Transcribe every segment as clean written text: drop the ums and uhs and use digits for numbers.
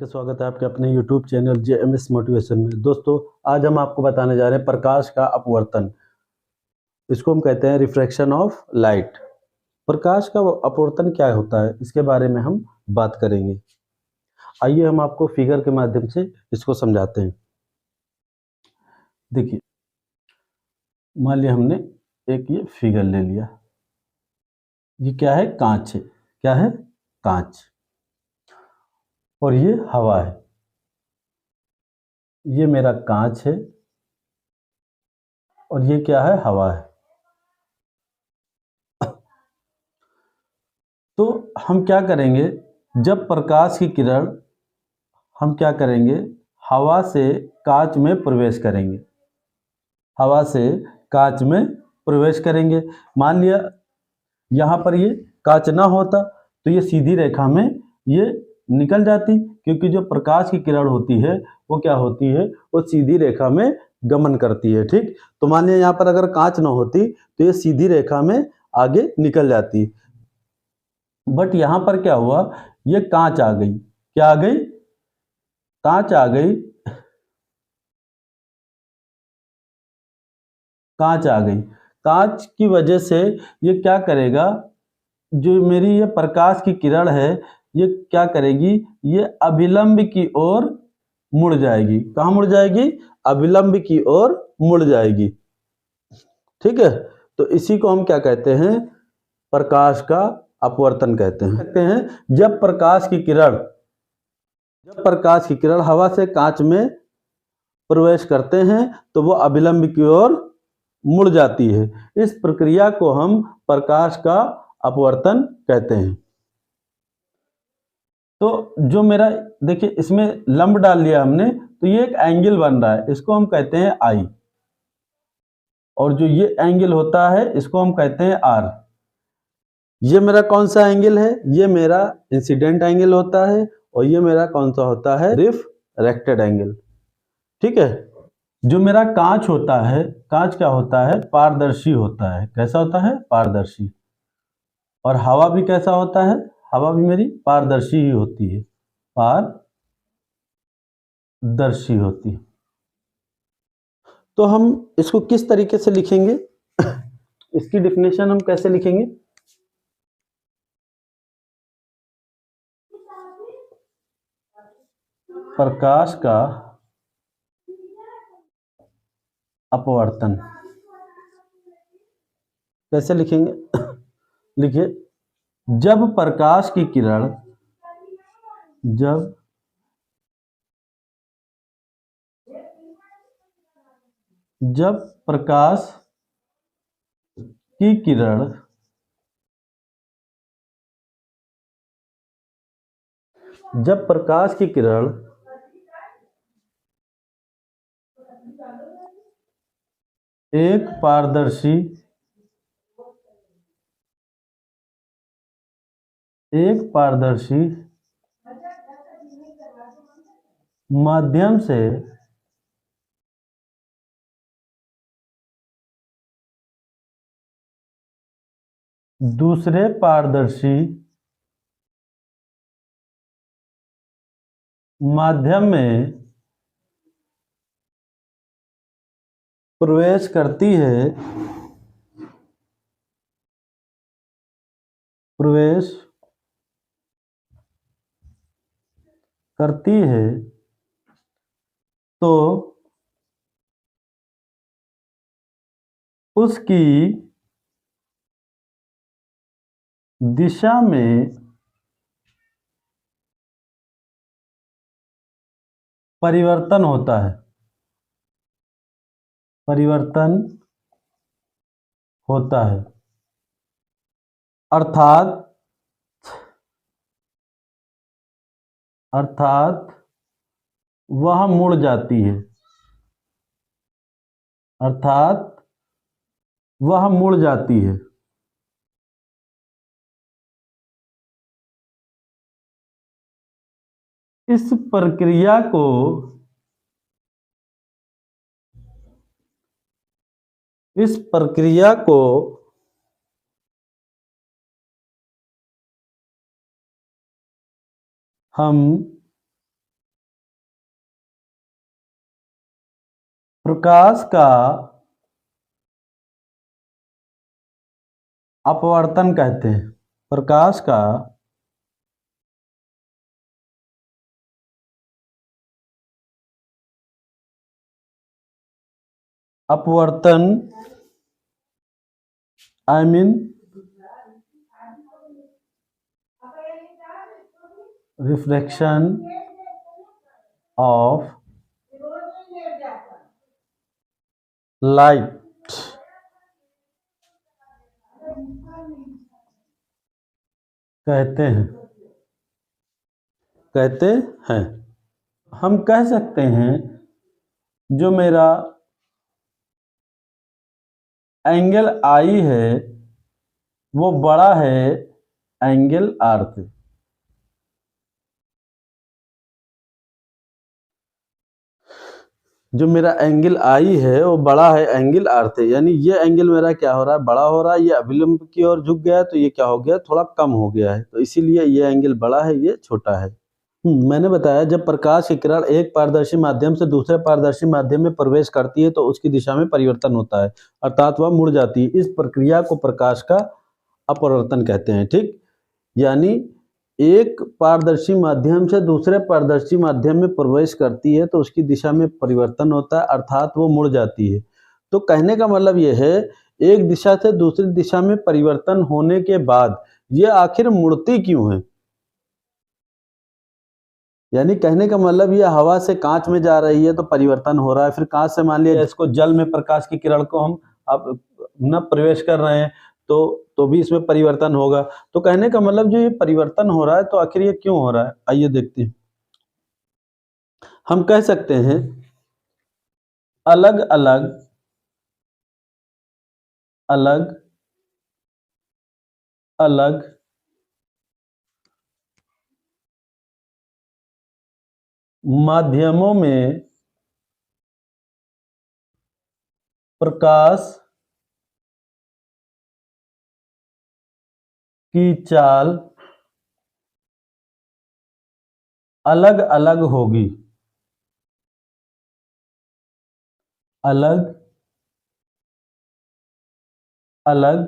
करके स्वागत है आपके अपने YouTube चैनल JMS मोटिवेशन में। दोस्तों, आज हम आपको बताने जा रहे हैं प्रकाश का अपवर्तन। इसको हम कहते हैं रिफ्रैक्शन ऑफ लाइट। प्रकाश का अपवर्तन क्या होता है, इसके बारे में हम बात करेंगे। आइए हम आपको फिगर के माध्यम से इसको समझाते हैं। देखिए, मान लिया हमने एक ये फिगर ले लिया। ये क्या है? कांच है। क्या है? कांच। और ये हवा है। ये मेरा कांच है और ये क्या है? हवा है। तो हम क्या करेंगे, जब प्रकाश की किरण हम क्या करेंगे, हवा से कांच में प्रवेश करेंगे। हवा से कांच में प्रवेश करेंगे। मान लिया यहाँ पर ये कांच ना होता तो ये सीधी रेखा में ये निकल जाती, क्योंकि जो प्रकाश की किरण होती है वो क्या होती है, वो सीधी रेखा में गमन करती है। ठीक, तो मान लिया यहाँ पर अगर कांच ना होती तो ये सीधी रेखा में आगे निकल जाती। बट यहाँ पर क्या हुआ, ये कांच आ गई। क्या आ गई? कांच आ गई। कांच आ गई। कांच की वजह से ये क्या करेगा, जो मेरी ये प्रकाश की किरण है ये क्या करेगी, ये अभिलंब की ओर मुड़ जाएगी। कहाँ मुड़ जाएगी? अभिलंब की ओर मुड़ जाएगी। ठीक है, तो इसी को हम क्या कहते हैं, प्रकाश का अपवर्तन कहते हैं। कहते हैं जब प्रकाश की किरण हवा से कांच में प्रवेश करते हैं तो वो अभिलंब की ओर मुड़ जाती है। इस प्रक्रिया को हम प्रकाश का अपवर्तन कहते हैं। तो जो मेरा, देखिए इसमें लंब डाल लिया हमने, तो ये एक एंगल बन रहा है, इसको हम कहते हैं आई। और जो ये एंगल होता है इसको हम कहते हैं आर। ये मेरा कौन सा एंगल है? ये मेरा इंसिडेंट एंगल होता है। और ये मेरा कौन सा होता है? Refracted angle. ठीक है, जो मेरा कांच होता है, कांच क्या होता है? पारदर्शी होता है। कैसा होता है? पारदर्शी। और हवा भी कैसा होता है? हवा भी मेरी पारदर्शी ही होती है। पारदर्शी होती है। तो हम इसको किस तरीके से लिखेंगे, इसकी डिफिनेशन हम कैसे लिखेंगे? प्रकाश का अपवर्तन कैसे लिखेंगे? लिखिए, जब प्रकाश की किरण जब प्रकाश की किरण जब प्रकाश की किरण एक पारदर्शी माध्यम से दूसरे पारदर्शी माध्यम में प्रवेश करती है, तो उसकी दिशा में परिवर्तन होता है। अर्थात वह मुड़ जाती है। इस प्रक्रिया को हम प्रकाश का अपवर्तन कहते हैं। प्रकाश का अपवर्तन I mean reflection of light कहते हैं। हम कह सकते हैं जो मेरा एंगल आई है वो बड़ा है एंगल आर से। जो मेरा एंगल आई है वो बड़ा है एंगल आर से, यानी ये एंगल मेरा क्या हो रहा है, बड़ा हो रहा है। ये अभिलंब की ओर झुक गया है तो ये क्या हो गया, थोड़ा कम हो गया है, तो इसीलिए ये एंगल बड़ा है, ये छोटा है। मैंने बताया जब प्रकाश की किरण एक पारदर्शी माध्यम से दूसरे पारदर्शी माध्यम में प्रवेश करती है तो उसकी दिशा में परिवर्तन होता है, अर्थात वह मुड़ जाती है। इस प्रक्रिया को प्रकाश का अपवर्तन कहते हैं। ठीक, यानी एक पारदर्शी माध्यम से दूसरे पारदर्शी माध्यम में प्रवेश करती है तो उसकी दिशा में परिवर्तन होता है, अर्थात वो मुड़ जाती है। तो कहने का मतलब ये है, एक दिशा से दूसरी दिशा में परिवर्तन होने के बाद ये आखिर मुड़ती क्यों है। यानी कहने का मतलब ये हवा से कांच में जा रही है तो परिवर्तन हो रहा है, फिर कांच से मान लिया इसको जल में प्रकाश की किरण को हम अब न प्रवेश कर रहे हैं तो भी इसमें परिवर्तन होगा। तो कहने का मतलब जो ये परिवर्तन हो रहा है तो आखिर ये क्यों हो रहा है, आइए देखते हैं। हम कह सकते हैं अलग अलग अलग अलग माध्यमों में प्रकाश की चाल अलग अलग होगी। अलग अलग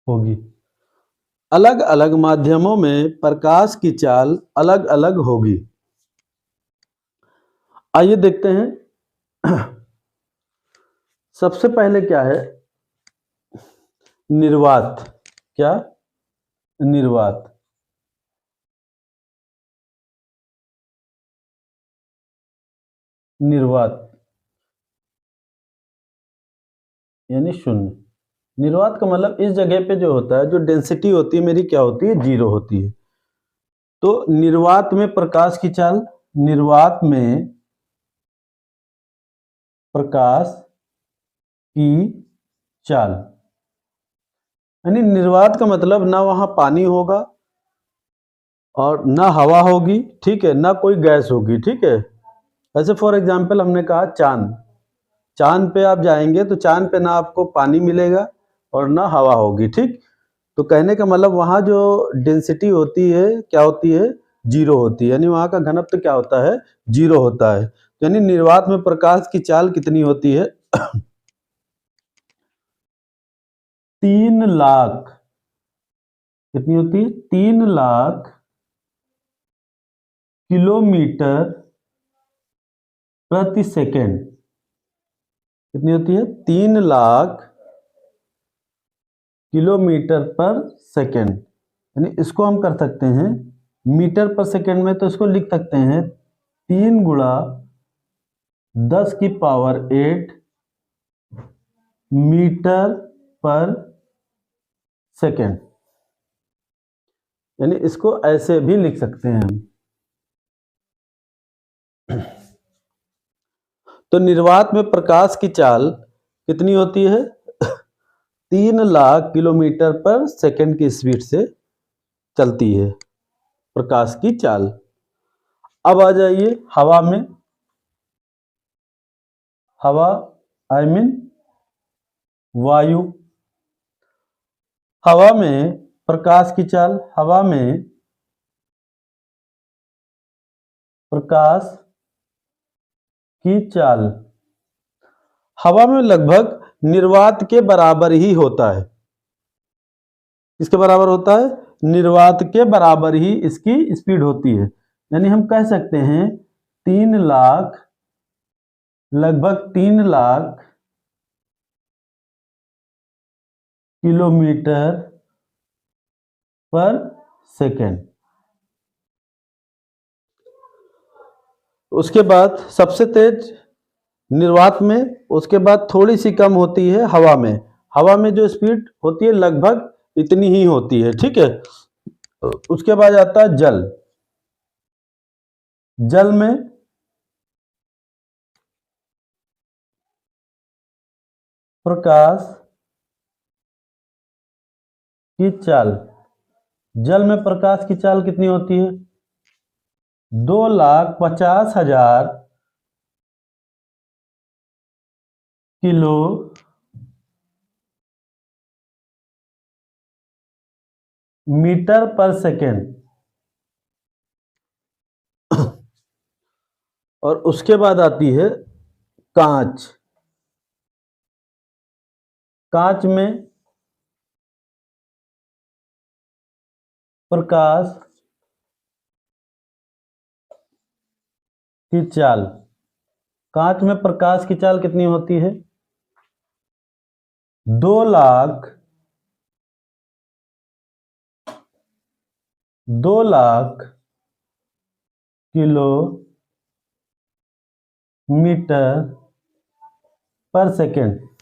होगी। अलग अलग माध्यमों में प्रकाश की चाल अलग अलग होगी। आइए देखते हैं। सबसे पहले क्या है, निर्वात। क्या, निर्वात। निर्वात यानी शून्य। निर्वात का मतलब इस जगह पे जो होता है, जो डेंसिटी होती है मेरी क्या होती है, जीरो होती है। तो निर्वात में प्रकाश की चाल, निर्वात में प्रकाश की चाल यानी निर्वात का मतलब ना वहां पानी होगा और ना हवा होगी, ठीक है, ना कोई गैस होगी। ठीक है, ऐसे फॉर एग्जांपल हमने कहा चांद। चांद पे आप जाएंगे तो चांद पे ना आपको पानी मिलेगा और ना हवा होगी। ठीक, तो कहने का मतलब वहाँ जो डेंसिटी होती है क्या होती है, जीरो होती है, यानी वहाँ का घनत्व क्या होता है, जीरो होता है। यानी निर्वात में प्रकाश की चाल कितनी होती है 3 लाख। कितनी होती है, 3 लाख किलोमीटर प्रति सेकेंड। कितनी होती है, 3 लाख किलोमीटर पर सेकेंड। यानी इसको हम कर सकते हैं मीटर पर सेकेंड में, तो इसको लिख सकते हैं 3 × 10⁸ मीटर पर सेकेंड। यानी इसको ऐसे भी लिख सकते हैं हम। तो निर्वात में प्रकाश की चाल कितनी होती है 3 लाख किलोमीटर पर सेकेंड की स्पीड से चलती है प्रकाश की चाल। अब आ जाइए हवा में। हवा आई मीन वायु। हवा में प्रकाश की चाल, हवा में प्रकाश की चाल हवा में लगभग निर्वात के बराबर ही होता है। किसके बराबर होता है? निर्वात के बराबर ही इसकी स्पीड होती है। यानी हम कह सकते हैं 3 लाख, लगभग 3 लाख किलोमीटर पर सेकेंड। उसके बाद सबसे तेज निर्वात में, उसके बाद थोड़ी सी कम होती है हवा में। हवा में जो स्पीड होती है लगभग इतनी ही होती है, ठीक है। उसके बाद आता है जल। जल में प्रकाश की चाल, जल में प्रकाश की चाल कितनी होती है? 2,50,000 किलोमीटर पर सेकेंड। और उसके बाद आती है कांच। कांच में प्रकाश की चाल, कांच में प्रकाश की चाल कितनी होती है? 2,00,000 किलोमीटर पर सेकेंड।